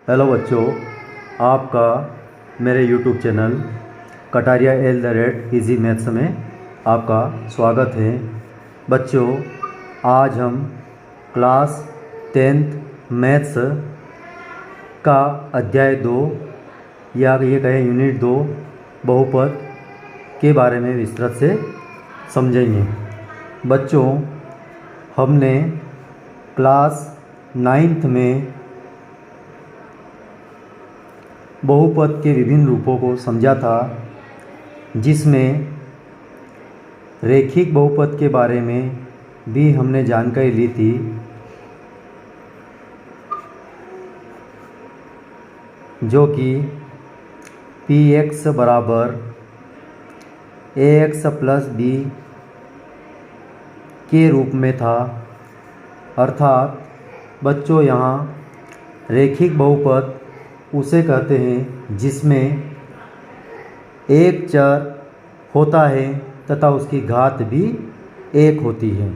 Hello बच्चों, आपका मेरे YouTube channel Kataria @easy maths में आपका स्वागत है। बच्चों, आज हम क्लास 10th मैथ्स का अध्याय 2 या ये कहें यूनिट 2 बहुपद के बारे में विस्तृत से समझेंगे। बच्चों, हमने क्लास 9th में बहुपद के विभिन्न रूपों को समझा था, जिसमें रैखिक बहुपद के बारे में भी हमने जानकारी ली थी। जो कि px बराबर ax प्लस b के रूप में था। अर्थात बच्चों, यहाँ रैखिक बहुपद उसे कहते हैं जिसमें एक चर होता है तथा उसकी घात भी एक होती है।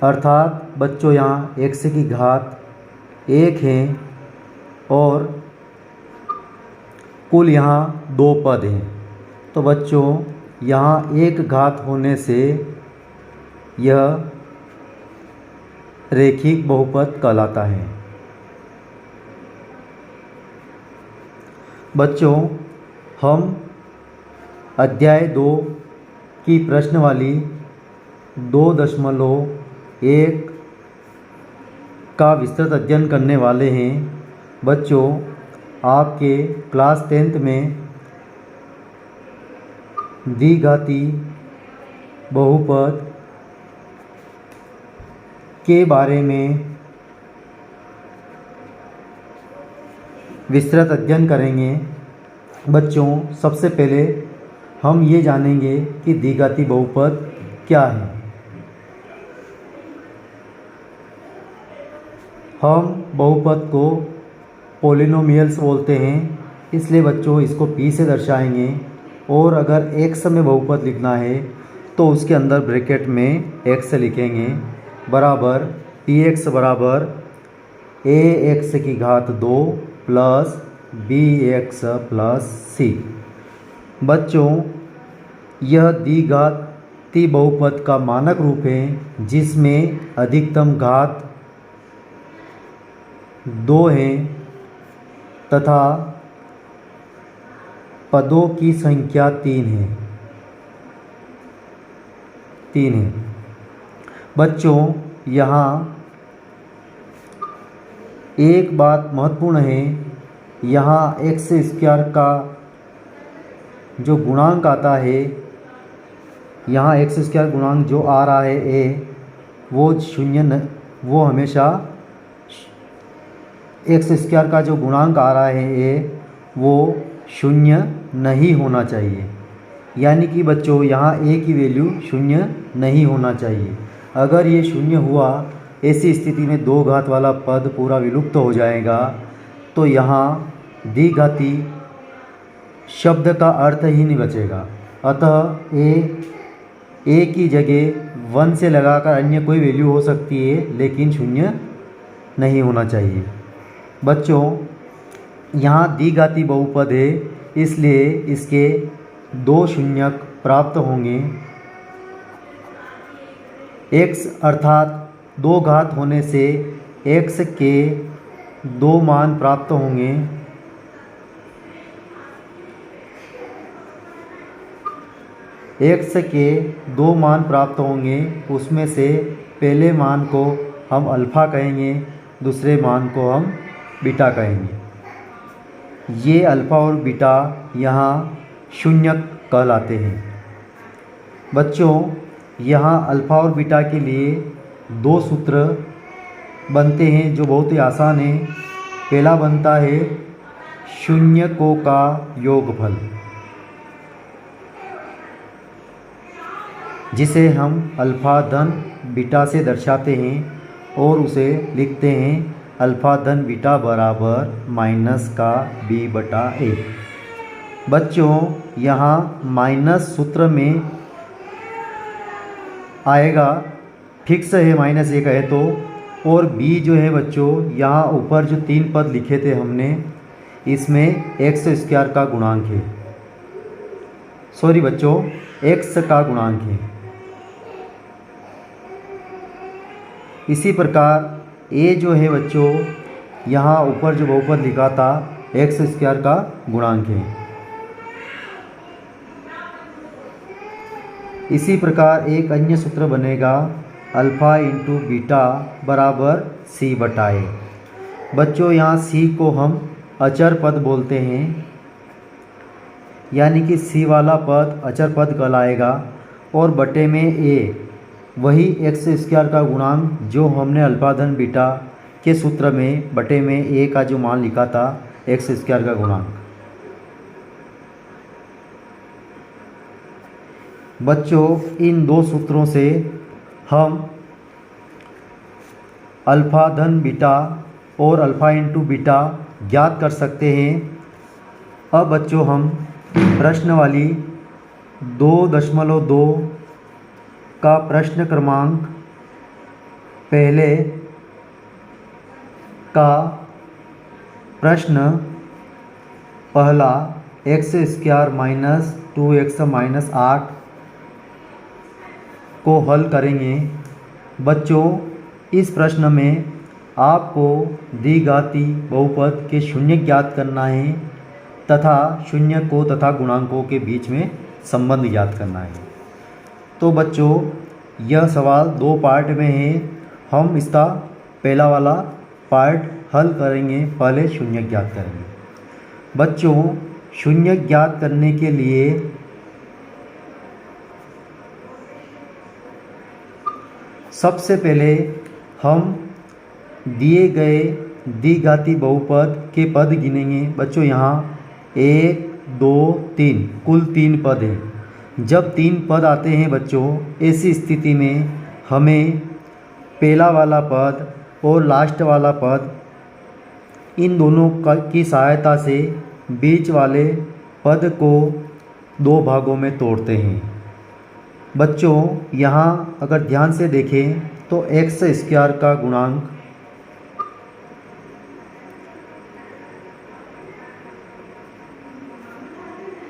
अर्थात बच्चों, यहाँ x की घात 1 है और कुल यहाँ 2 पद हैं। तो बच्चों, यहाँ एक घात होने से यह रैखिक बहुपद कहलाता है। बच्चों, हम अध्याय 2 की प्रश्नवाली 2.1 का विस्तृत अध्ययन करने वाले हैं। बच्चों, आपके क्लास 10th में द्विघाती बहुपद के बारे में विस्तृत अध्ययन करेंगे। बच्चों, सबसे पहले हम ये जानेंगे कि द्विघाती बहुपद क्या है। हम बहुपद को पॉलिनोमियल्स बोलते हैं, इसलिए बच्चों इसको p से दर्शाएंगे। और अगर x में बहुपद लिखना है तो उसके अंदर ब्रैकेट में x लिखेंगे बराबर px बराबर ax की घात 2 प्लस bx प्लस c। बच्चों, यह द्विघाती बहुपद का मानक रूप है, जिसमें अधिकतम घात 2 है तथा पदों की संख्या 3 है। बच्चों, यहाँ एक बात महत्वपूर्ण है। यहाँ x स्क्वायर का जो गुणांक आता है, यहाँ x स्क्वायर गुणांक जो आ रहा है a, वो हमेशा x स्क्वायर का जो गुणांक आ रहा है a, वो 0 नहीं होना चाहिए। यानी कि बच्चों, यहाँ a की वैल्यू 0 नहीं होना चाहिए। अगर ये 0 हुआ, ऐसी स्थिति में 2 घात वाला पद पूरा विलुप्त हो जाएगा। तो यहाँ द्विघाती शब्द का अर्थ ही नहीं बचेगा। अतः a की जगह 1 से लगाकर अन्य कोई वैल्यू हो सकती है, लेकिन 0 नहीं होना चाहिए। बच्चों, यहाँ द्विघाती बहुपद है, इसलिए इसके 2 शून्यक प्राप्त होंगे। x अर्थात 2 घात होने से x के 2 मान प्राप्त होंगे। x के 2 मान प्राप्त होंगे, उसमें से पहले मान को हम अल्फ़ा कहेंगे, दूसरे मान को हम बीटा कहेंगे। ये अल्फ़ा और बीटा यहाँ शून्यक कहलाते हैं। बच्चों, यहाँ अल्फ़ा और बीटा के लिए 2 सूत्र बनते हैं जो बहुत ही आसान है। पहला बनता है शून्यकों का योगफल, जिसे हम अल्फ़ा धन बीटा से दर्शाते हैं और उसे लिखते हैं अल्फ़ा धन बीटा बराबर माइनस का b/a। बच्चों, यहाँ माइनस सूत्र में आएगा, फिक्स है -1 है तो, और b जो है बच्चों यहाँ ऊपर जो 3 पद लिखे थे हमने, इसमें x स्क्वायर का गुणांक है, सॉरी बच्चों x का गुणांक है। इसी प्रकार a जो है बच्चों यहाँ ऊपर जो बहुपद लिखा था x स्क्वायर का गुणांक है। इसी प्रकार एक अन्य सूत्र बनेगा अल्फ़ा इंटू बीटा बराबर c बटा a। बच्चों यहाँ c को हम अचर पद बोलते हैं, यानी कि c वाला पद अचर पद कहलाएगा और बटे में a वही x स्क्वायर का गुणांक जो हमने अल्फ़ा धन बीटा के सूत्र में बटे में a का जो मान लिखा था x स्क्वायर का गुणांक। बच्चों इन दो सूत्रों से हम अल्फ़ा धन बीटा और अल्फ़ा इंटू बीटा ज्ञात कर सकते हैं। अब बच्चों हम प्रश्न वाली 2.2 का प्रश्न क्रमांक पहले का प्रश्न पहला x square minus 2x minus 8 को हल करेंगे। बच्चों इस प्रश्न में आपको द्विघाती बहुपद के शून्य ज्ञात करना है तथा शून्य को तथा गुणांकों के बीच में संबंध ज्ञात करना है। तो बच्चों यह सवाल 2 पार्ट में है। हम इसका पहला वाला पार्ट हल करेंगे, पहले शून्य ज्ञात करेंगे। बच्चों शून्य ज्ञात करने के लिए सबसे पहले हम दिए गए द्विघाती बहुपद के पद गिनेंगे। बच्चों यहाँ 1 2 3 कुल 3 पद हैं। जब 3 पद आते हैं बच्चों, ऐसी स्थिति में हमें पहला वाला पद और लास्ट वाला पद इन दोनों की सहायता से बीच वाले पद को 2 भागों में तोड़ते हैं। बच्चों यहाँ अगर ध्यान से देखें तो x स्क्वायर का गुणांक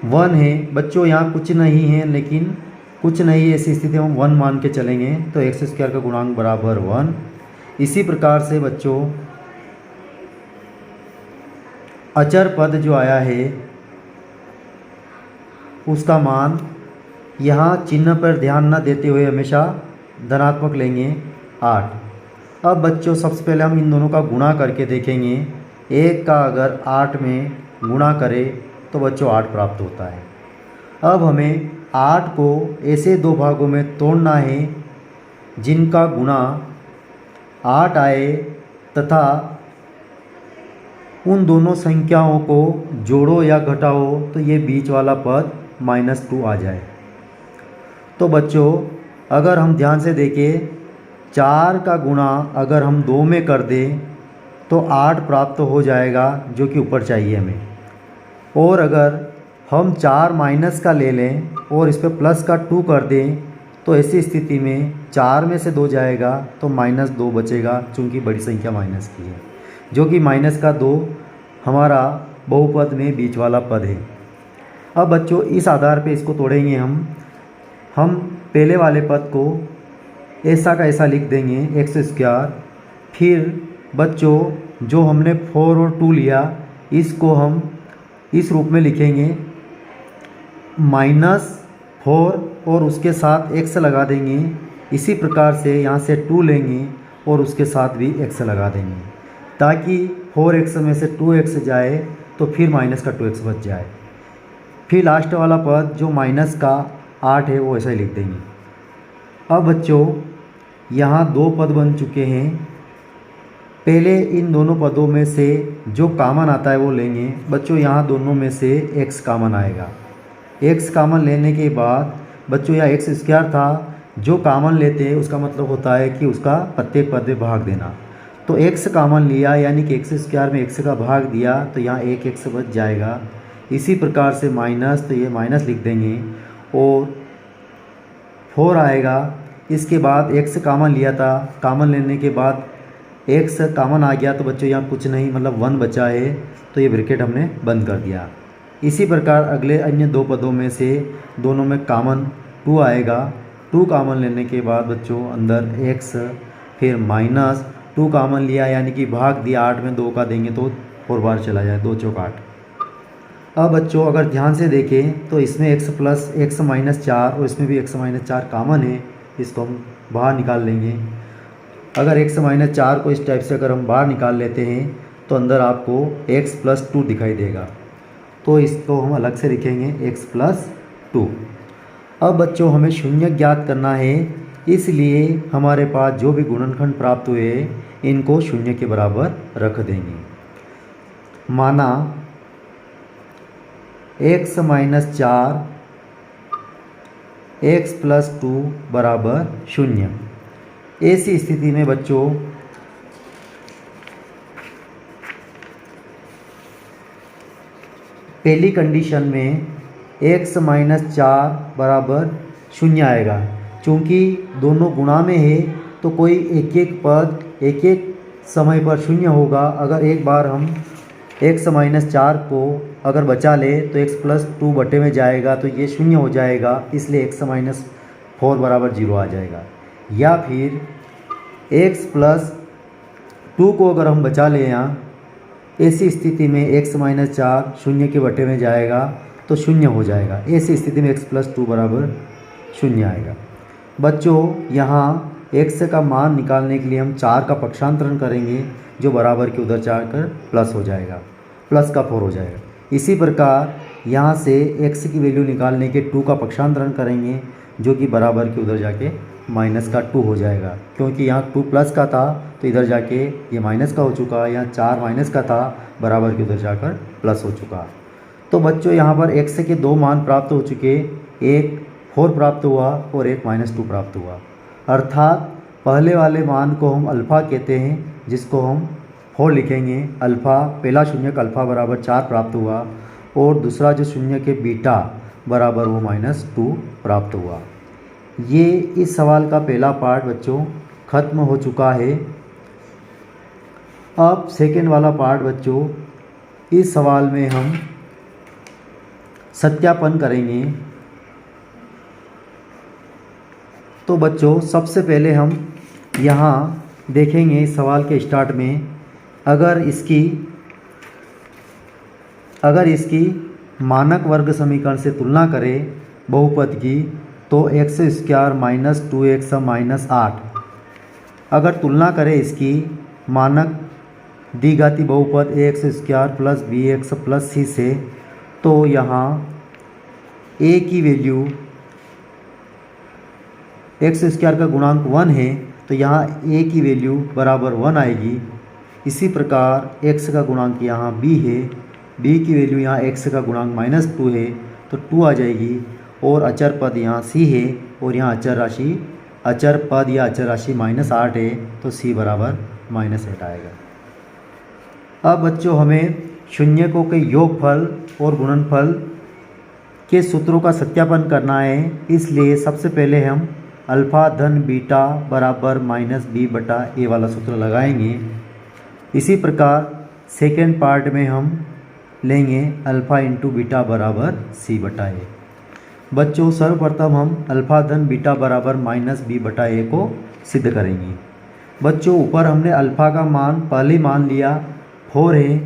वन है। बच्चों यहाँ कुछ नहीं है, लेकिन कुछ नहीं है ऐसी स्थिति में हम 1 मान के चलेंगे तो x स्क्वायर का गुणांक बराबर 1। इसी प्रकार से बच्चों अचर पद जो आया है उसका मान यहाँ चिन्ह पर ध्यान न देते हुए हमेशा धनात्मक लेंगे 8। अब बच्चों सबसे पहले हम इन दोनों का गुणा करके देखेंगे। 1 का अगर 8 में गुणा करें तो बच्चों 8 प्राप्त होता है। अब हमें 8 को ऐसे 2 भागों में तोड़ना है जिनका गुणा 8 आए तथा उन दोनों संख्याओं को जोड़ो या घटाओ तो ये बीच वाला पद -2 आ जाए। तो बच्चों अगर हम ध्यान से देखें 4 का गुणा अगर हम 2 में कर दें तो 8 प्राप्त हो जाएगा जो कि ऊपर चाहिए हमें। और अगर हम 4 माइनस का ले लें और इस पर प्लस का 2 कर दें तो ऐसी स्थिति में 4 में से 2 जाएगा तो -2 बचेगा, चूँकि बड़ी संख्या माइनस की है, जो कि -2 हमारा बहुपद में बीच वाला पद है। अब बच्चों इस आधार पे इसको तोड़ेंगे हम पहले वाले पद को ऐसा का ऐसा लिख देंगे x स्क्वायर। फिर बच्चों जो हमने 4 और 2 लिया इसको हम इस रूप में लिखेंगे -4 और उसके साथ x लगा देंगे। इसी प्रकार से यहाँ से 2 लेंगे और उसके साथ भी x लगा देंगे ताकि 4x में से 2x जाए तो फिर -2x बच जाए। फिर लास्ट वाला पद जो -8 है वो ऐसा ही लिख देंगे। अब बच्चों यहाँ 2 पद बन चुके हैं। पहले इन दोनों पदों में से जो कॉमन आता है वो लेंगे। बच्चों यहाँ दोनों में से x कॉमन आएगा। x कॉमन लेने के बाद बच्चों यहाँ x स्क्वायर था, जो कॉमन लेते हैं उसका मतलब होता है कि उसका प्रत्येक पद में भाग देना। तो x कॉमन लिया यानी कि x स्क्वायर में x का भाग दिया तो यहाँ 1x बच जाएगा। इसी प्रकार से माइनस, तो ये माइनस लिख देंगे और 4 आएगा। इसके बाद x कॉमन लिया था, कॉमन लेने के बाद एक्स कॉमन आ गया तो बच्चों यहाँ कुछ नहीं, मतलब 1 बचा है, तो ये ब्रैकेट हमने बंद कर दिया। इसी प्रकार अगले अन्य दो पदों में से दोनों में कॉमन 2 आएगा। 2 कॉमन लेने के बाद बच्चों अंदर x, फिर माइनस 2 कॉमन लिया यानी कि भाग दिया, 8 में 2 का देंगे तो 4 बार चला जाए, 2 चौक 8। अब बच्चों अगर ध्यान से देखें तो इसमें x प्लस x माइनस 4 और इसमें भी x माइनस 4 कॉमन है, इसको हम बाहर निकाल लेंगे। अगर x माइनस 4 को इस टाइप से अगर हम बाहर निकाल लेते हैं तो अंदर आपको x प्लस 2 दिखाई देगा, तो इसको हम अलग से लिखेंगे x प्लस 2। अब बच्चों हमें शून्य ज्ञात करना है, इसलिए हमारे पास जो भी गुणनखंड प्राप्त हुए इनको शून्य के बराबर रख देंगे। माना x माइनस 4 x प्लस 2 बराबर 0। ऐसी स्थिति में बच्चों पहली कंडीशन में x माइनस 4 बराबर 0 आएगा। चूँकि दोनों गुणा में है तो कोई एक एक पद एक एक समय पर 0 होगा। अगर एक बार हम x माइनस 4 को अगर बचा ले तो x प्लस 2 बटे में जाएगा तो ये 0 हो जाएगा, इसलिए x माइनस 4 बराबर 0 आ जाएगा। या फिर x प्लस 2 को अगर हम बचा लें यहाँ, ऐसी स्थिति में x माइनस 4 0 के बटे में जाएगा तो 0 हो जाएगा। ऐसी स्थिति में x प्लस 2 बराबर 0 आएगा। बच्चों यहाँ x का मान निकालने के लिए हम 4 का पक्षांतरण करेंगे, जो बराबर के उधर जाकर प्लस हो जाएगा, प्लस का 4 हो जाएगा। इसी प्रकार यहाँ से x की वैल्यू निकालने के 2 का पक्षांतरण करेंगे, जो कि बराबर के उधर जाके माइनस का 2 हो जाएगा। क्योंकि यहाँ 2 प्लस का था तो इधर जाके ये माइनस का हो चुका, यहाँ 4 माइनस का था, बराबर के उधर जाकर प्लस हो चुका। तो बच्चों यहाँ पर x के 2 मान प्राप्त हो चुके, एक 4 प्राप्त हुआ और एक -2 प्राप्त हुआ। अर्थात पहले वाले मान को हम अल्फ़ा कहते हैं, जिसको हम 4 लिखेंगे। अल्फ़ा पहला शून्य का अल्फ़ा बराबर 4 प्राप्त हुआ और दूसरा जो शून्य के बीटा बराबर वो -2 प्राप्त हुआ। ये इस सवाल का पहला पार्ट बच्चों ख़त्म हो चुका है। अब सेकेंड वाला पार्ट बच्चों, इस सवाल में हम सत्यापन करेंगे। तो बच्चों सबसे पहले हम यहाँ देखेंगे इस सवाल के स्टार्ट में, अगर इसकी मानक वर्ग समीकरण से तुलना करें बहुपद की, तो x² माइनस 2x माइनस 8। अगर तुलना करें इसकी मानक द्विघाती बहुपद ax² plus bx plus c से, तो यहाँ a की वैल्यू x² का गुणांक 1 है, तो यहाँ a की वैल्यू बराबर 1 आएगी। इसी प्रकार x का गुणांक यहाँ b है, b की वैल्यू यहाँ x का गुणांक -2 है तो 2 आ जाएगी। और अचर पद यहाँ c है और यहाँ अचर पद या अचर राशि -8 है, तो c बराबर -8 आएगा। अब बच्चों हमें शून्यकों के योगफल और गुणनफल के सूत्रों का सत्यापन करना है, इसलिए सबसे पहले हम अल्फ़ा धन बीटा बराबर -b बटा a वाला सूत्र लगाएंगे। इसी प्रकार सेकेंड पार्ट में हम लेंगे अल्फ़ा इंटू बीटा बराबर c बटा a। बच्चों सर्वप्रथम हम अल्फ़ा धन बीटा बराबर -b बटा a को सिद्ध करेंगे। बच्चों ऊपर हमने अल्फ़ा का मान पहले मान लिया 4 है,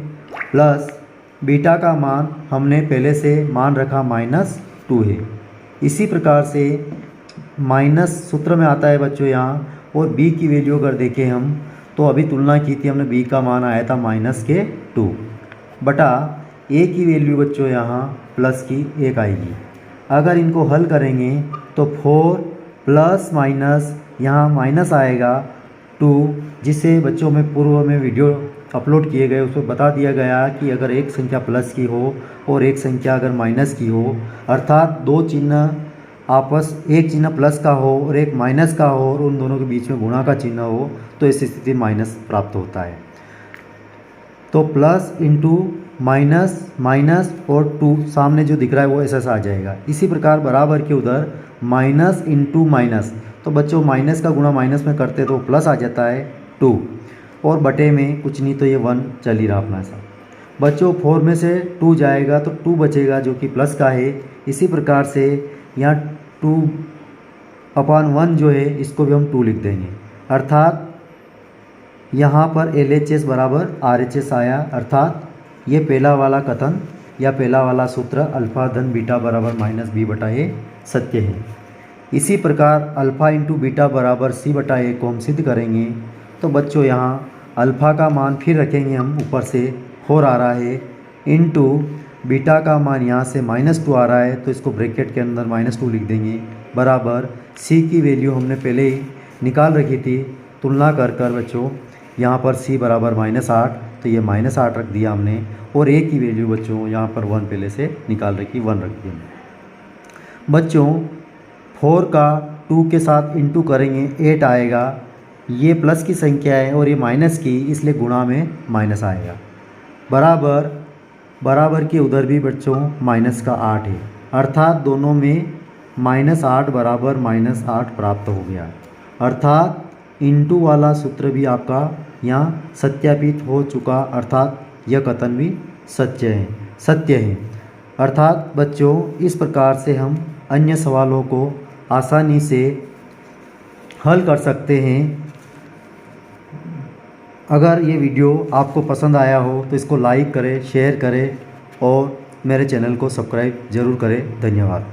प्लस बीटा का मान हमने पहले से मान रखा -2 है। इसी प्रकार से माइनस सूत्र में आता है बच्चों यहाँ, और b की वैल्यू अगर देखें हम तो अभी तुलना की थी हमने, b का मान आया था -2 बटा a की वैल्यू बच्चों यहाँ प्लस की 1 आएगी। अगर इनको हल करेंगे तो 4 प्लस माइनस यहाँ माइनस आएगा 2, जिसे बच्चों में पूर्व में वीडियो अपलोड किए गए उसमें बता दिया गया कि अगर एक संख्या प्लस की हो और एक संख्या अगर माइनस की हो, अर्थात दो चिन्ह आपस, एक चिन्ह प्लस का हो और एक माइनस का हो और उन दोनों के बीच में गुणा का चिन्ह हो, तो इस स्थिति माइनस प्राप्त होता है। तो प्लस इंटू माइनस माइनस और 2 सामने जो दिख रहा है वो ऐसा आ जाएगा। इसी प्रकार बराबर के उधर माइनस इंटू माइनस, तो बच्चों माइनस का गुणा माइनस में करते तो प्लस आ जाता है 2। और बटे में कुछ नहीं तो ये 1 चल ही रहा अपना ऐसा। बच्चों 4 में से 2 जाएगा तो 2 बचेगा जो कि प्लस का है। इसी प्रकार से यहाँ 2/1 जो है इसको भी हम 2 लिख देंगे, अर्थात यहाँ पर LHS बराबर RHS आया, अर्थात ये पहला वाला कथन या पहला वाला सूत्र अल्फ़ा धन बीटा बराबर -b बटा a सत्य है। इसी प्रकार अल्फ़ा इंटू बीटा बराबर c बटा a को हम सिद्ध करेंगे। तो बच्चों यहाँ अल्फ़ा का मान फिर रखेंगे हम, ऊपर से 4 आ रहा है, इंटू बीटा का मान यहाँ से -2 आ रहा है तो इसको ब्रैकेट के अंदर -2 लिख देंगे, बराबर c की वैल्यू हमने पहले ही निकाल रखी थी, तुलना कर कर बच्चों यहाँ पर c बराबर -8 तो ये -8 रख दिया हमने, और a की वैल्यू बच्चों यहाँ पर 1 पहले से निकाल रखी, 1 रख दिया हमने। बच्चों 4 का 2 के साथ इंटू करेंगे 8 आएगा, ये प्लस की संख्या है और ये माइनस की, इसलिए गुणा में माइनस आएगा, बराबर के उधर भी बच्चों माइनस का 8 है, अर्थात दोनों में -8 बराबर -8 प्राप्त हो गया, अर्थात इंटू वाला सूत्र भी आपका यहाँ सत्यापित हो चुका, अर्थात यह कथन भी सत्य है। अर्थात बच्चों इस प्रकार से हम अन्य सवालों को आसानी से हल कर सकते हैं। अगर ये वीडियो आपको पसंद आया हो तो इसको लाइक करें, शेयर करें और मेरे चैनल को सब्सक्राइब ज़रूर करें। धन्यवाद।